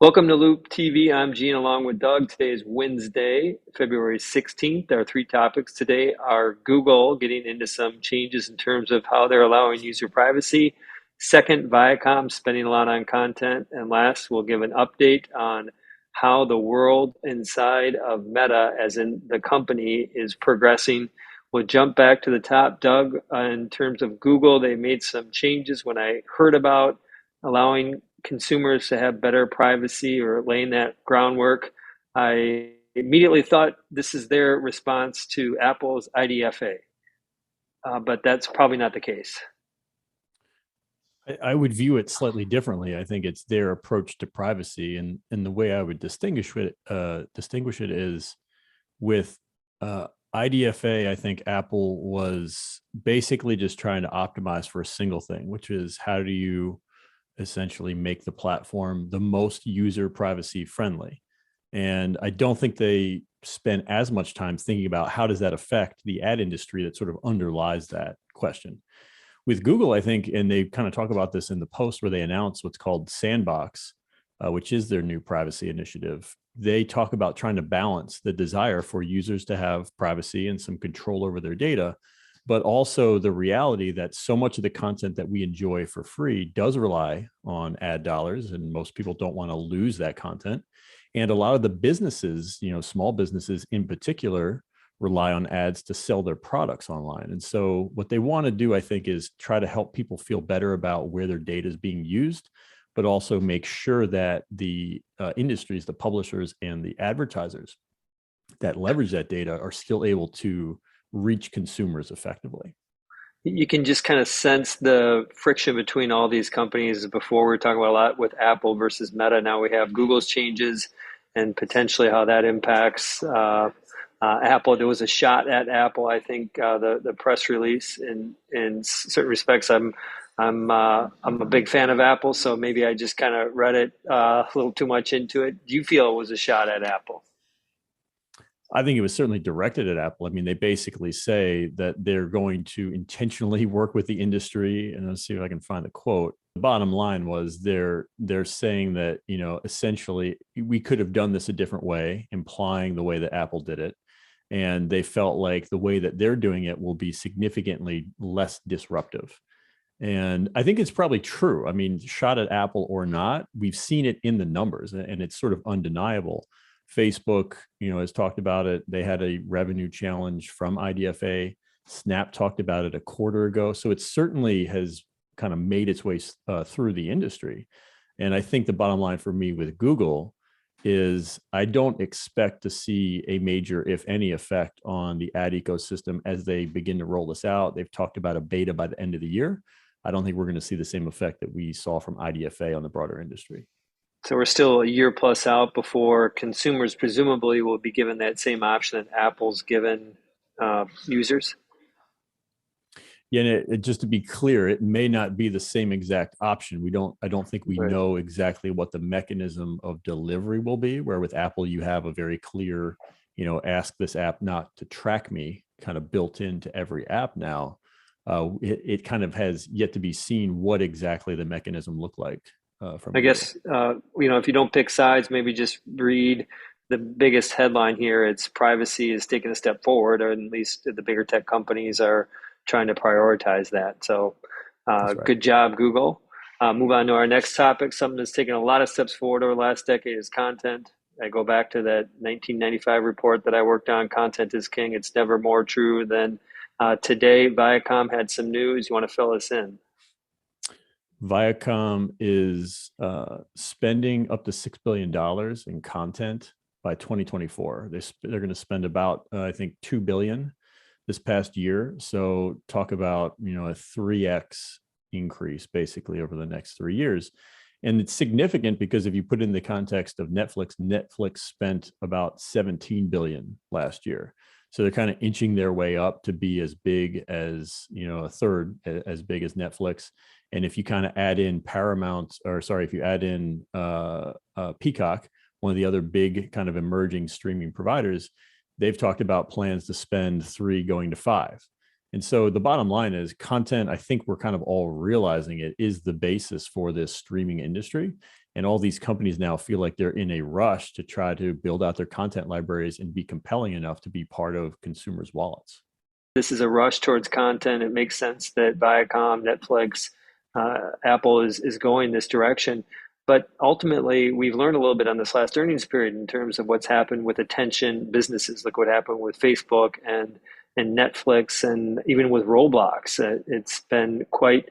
Welcome to Loup TV. I'm Gene along with Doug. Today is Wednesday, February 16th. Our three topics today are Google getting into some changes in terms of how they're allowing user privacy. Second, Viacom spending a lot on content. And last, we'll give an update on how the world inside of Meta, as in the company, is progressing. We'll jump back to the top. Doug, in terms of Google, they made some changes when I heard about allowing consumers to have better privacy or laying that groundwork. I immediately thought this is their response to Apple's IDFA, but that's probably not the case. I would view it slightly differently. I think it's their approach to privacy, and the way I would distinguish it is with IDFA. I think Apple was basically just trying to optimize for a single thing, which is how do you essentially make the platform the most user privacy friendly. And I don't think they spent as much time thinking about how does that affect the ad industry that sort of underlies that question. With Google, I think, and they kind of talk about this in the post where they announce what's called Sandbox, which is their new privacy initiative. They talk about trying to balance the desire for users to have privacy and some control over their data, but also the reality that so much of the content that we enjoy for free does rely on ad dollars, and most people don't want to lose that content. And a lot of the businesses, small businesses in particular, rely on ads to sell their products online. And so what they want to do, I think, is try to help people feel better about where their data is being used, but also make sure that the industries, the publishers, and the advertisers that leverage that data are still able to reach consumers effectively. You can just kind of sense the friction between all these companies. Before we were talking about a lot with Apple versus Meta. Now we have Google's changes and potentially how that impacts Apple. There was a shot at Apple. I think the press release in certain respects. I'm a big fan of Apple, so maybe I just kind of read it a little too much into it. Do you feel it was a shot at Apple? I think it was certainly directed at Apple. I mean, they basically say that they're going to intentionally work with the industry. And let's see if I can find the quote. The bottom line was they're saying that, essentially we could have done this a different way, implying the way that Apple did it. And they felt like the way that they're doing it will be significantly less disruptive. And I think it's probably true. I mean, shot at Apple or not, we've seen it in the numbers, and it's sort of undeniable. Facebook, has talked about it. They had a revenue challenge from IDFA. Snap talked about it a quarter ago. So it certainly has kind of made its way through the industry. And I think the bottom line for me with Google is I don't expect to see a major, if any, effect on the ad ecosystem as they begin to roll this out. They've talked about a beta by the end of the year. I don't think we're going to see the same effect that we saw from IDFA on the broader industry. So we're still a year plus out before consumers presumably will be given that same option that Apple's given users. Yeah, and just to be clear, it may not be the same exact option. I don't think we Right. know exactly what the mechanism of delivery will be, where with Apple, you have a very clear, ask this app not to track me kind of built into every app now. It kind of has yet to be seen what exactly the mechanism looked like from I Google. guess, if you don't pick sides, maybe just read the biggest headline here. It's privacy is taking a step forward, or at least the bigger tech companies are trying to prioritize that. So That's right. good job, Google. Move on to our next topic. Something that's taken a lot of steps forward over the last decade is content. I go back to that 1995 report that I worked on, Content is King. It's never more true than today. Viacom had some news. You want to fill us in? Viacom is spending up to $6 billion in content by 2024. They're going to spend about, I think, $2 billion this past year. So talk about, a 3x increase basically over the next 3 years. And it's significant because if you put it in the context of Netflix spent about 17 billion last year. So they're kind of inching their way up to be as big as, a third as big as Netflix. And if you kind of add in Paramount, or sorry, if you add in Peacock, one of the other big kind of emerging streaming providers, they've talked about plans to spend 3 going to 5. And so the bottom line is content, I think we're kind of all realizing it is the basis for this streaming industry. And all these companies now feel like they're in a rush to try to build out their content libraries and be compelling enough to be part of consumers' wallets. This is a rush towards content. It makes sense that Viacom, Netflix, Apple is going this direction. But ultimately, we've learned a little bit on this last earnings period in terms of what's happened with attention businesses. Look what happened with Facebook and Netflix, and even with Roblox. It's been quite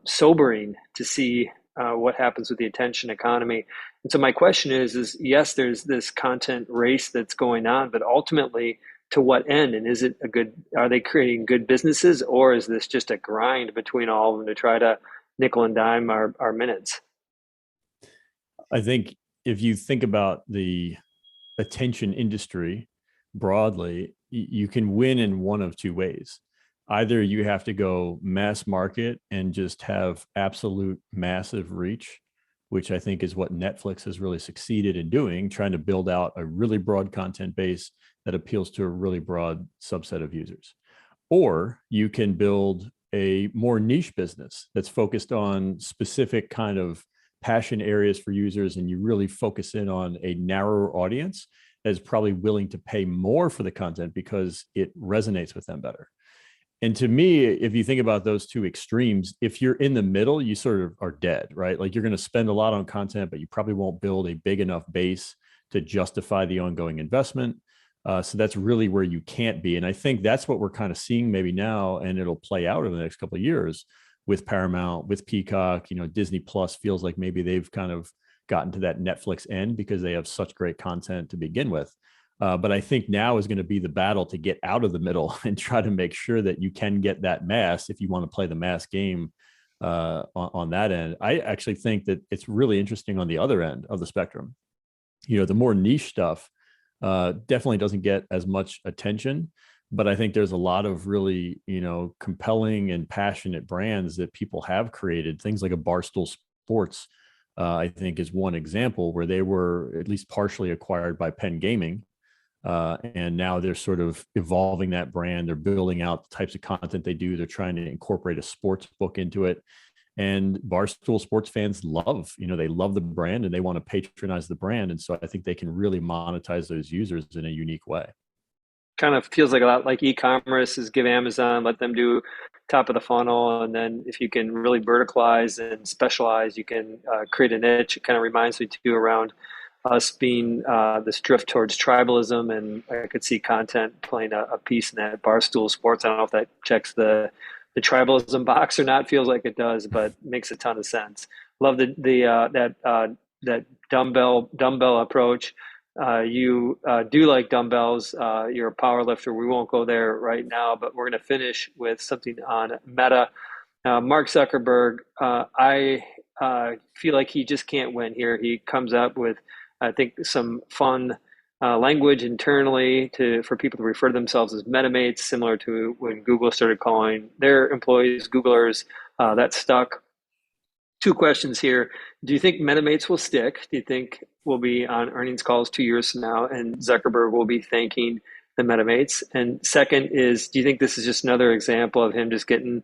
sobering to see what happens with the attention economy. And so my question is yes, there's this content race that's going on, but ultimately, to what end? And is it a good, are they creating good businesses, or is this just a grind between all of them to try to nickel and dime our minutes? I think if you think about the attention industry broadly, you can win in one of two ways. Either you have to go mass market and just have absolute massive reach, which I think is what Netflix has really succeeded in doing, trying to build out a really broad content base that appeals to a really broad subset of users. Or you can build a more niche business that's focused on specific kind of passion areas for users, and you really focus in on a narrower audience that is probably willing to pay more for the content because it resonates with them better. And to me, if you think about those two extremes, if you're in the middle, you sort of are dead, right? Like you're going to spend a lot on content, but you probably won't build a big enough base to justify the ongoing investment. So that's really where you can't be. And I think that's what we're kind of seeing maybe now, and it'll play out in the next couple of years with Paramount, with Peacock. Disney Plus feels like maybe they've kind of gotten to that Netflix end because they have such great content to begin with. But I think now is going to be the battle to get out of the middle and try to make sure that you can get that mass if you want to play the mass game on that end. I actually think that it's really interesting on the other end of the spectrum. The more niche stuff definitely doesn't get as much attention, but I think there's a lot of really, compelling and passionate brands that people have created. Things like a Barstool Sports, I think is one example where they were at least partially acquired by Penn Gaming. And now they're sort of evolving that brand. They're building out the types of content they do. They're trying to incorporate a sports book into it. And Barstool Sports fans they love the brand and they want to patronize the brand. And so I think they can really monetize those users in a unique way. Kind of feels like a lot like e-commerce is give Amazon, let them do top of the funnel. And then if you can really verticalize and specialize, you can create a niche. It kind of reminds me too around us being this drift towards tribalism, and I could see content playing a piece in that. Barstool Sports, I don't know if that checks the tribalism box or not. Feels like it does, but makes a ton of sense. Love that dumbbell approach. You do like dumbbells. You're a power lifter. We won't go there right now, but we're going to finish with something on Meta. Mark Zuckerberg, I feel like he just can't win here. He comes up with, I think, some fun language internally for people to refer to themselves as Metamates, similar to when Google started calling their employees Googlers. That stuck. Two questions here. Do you think Metamates will stick? Do you think we'll be on earnings calls 2 years from now and Zuckerberg will be thanking the Metamates? And second is, do you think this is just another example of him just getting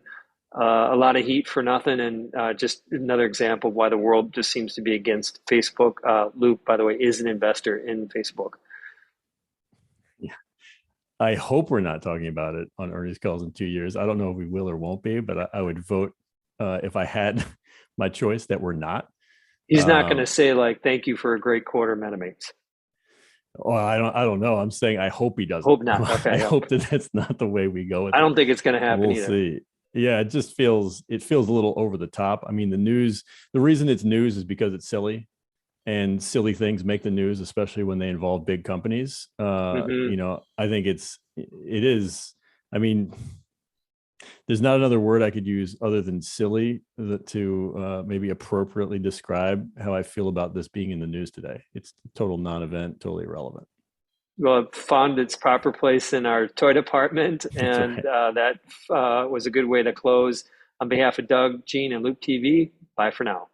a lot of heat for nothing, and just another example of why the world just seems to be against Facebook? Loup, by the way, is an investor in Facebook. Yeah. I hope we're not talking about it on earnings calls in 2 years. I don't know if we will or won't be, but I would vote if I had my choice that we're not. He's not going to say like, "Thank you for a great quarter, Metamates." Well, I don't know. I'm saying I hope he doesn't. Hope not. Okay. I hope that that's not the way we go with I it. don't think it's going to happen We'll either. see. Yeah, it feels a little over the top. I mean, the reason it's news is because it's silly, and silly things make the news, especially when they involve big companies. I think it is. I mean, there's not another word I could use other than silly to maybe appropriately describe how I feel about this being in the news today. It's a total non-event, totally irrelevant. Well, it found its proper place in our toy department, and Right. that was a good way to close. On behalf of Doug, Gene, and Loop TV, bye for now.